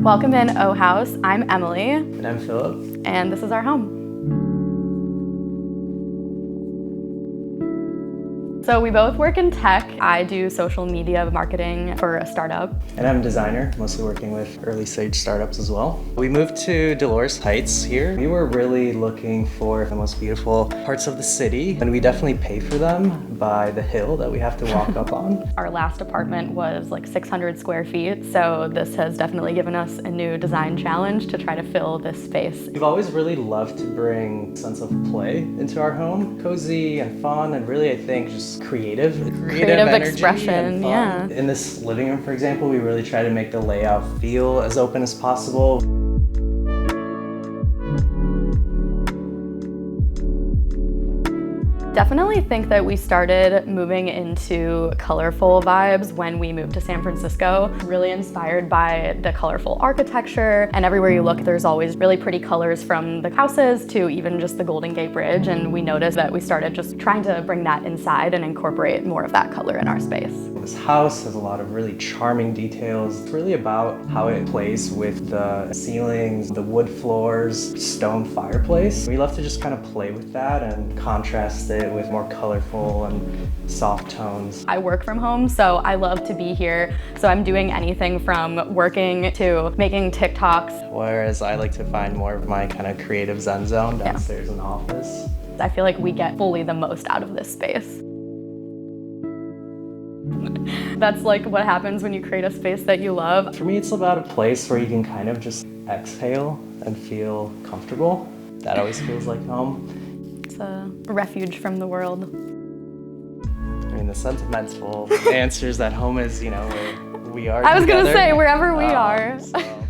Welcome in Ohouse. I'm Emily. And I'm Philip. And this is our home. So we both work in tech. I do social media marketing for a startup. And I'm a designer, mostly working with early stage startups as well. We moved to Dolores Heights here. We were really looking for the most beautiful parts of the city, and we definitely pay for them by the hill that we have to walk up on. Our last apartment was like 600 square feet, so this has definitely given us a new design challenge to try to fill this space. We've always really loved to bring a sense of play into our home. Cozy and fun, and really I think just creative energy expression, and fun. yeah. In this living room, for example, we really try to make the layout feel as open as possible. Definitely think that we started moving into colorful vibes when we moved to San Francisco. Really inspired by the colorful architecture, and everywhere you look there's always really pretty colors, from the houses to even just the Golden Gate Bridge, and we noticed that we started just trying to bring that inside and incorporate more of that color in our space. This house has a lot of really charming details. It's really about how it plays with the ceilings, the wood floors, stone fireplace. We love to just kind of play with that and contrast it with more colorful and soft tones. I work from home, so I love to be here. So I'm doing anything from working to making TikToks. Whereas I like to find more of my kind of creative zen zone downstairs in the office. I feel like we get fully the most out of this space. That's like what happens when you create a space that you love. For me, it's about a place where you can kind of just exhale and feel comfortable. That always feels like home. It's a refuge from the world. I mean, the sentimental answer is that home is, where we are I was together. gonna say, wherever we are. So.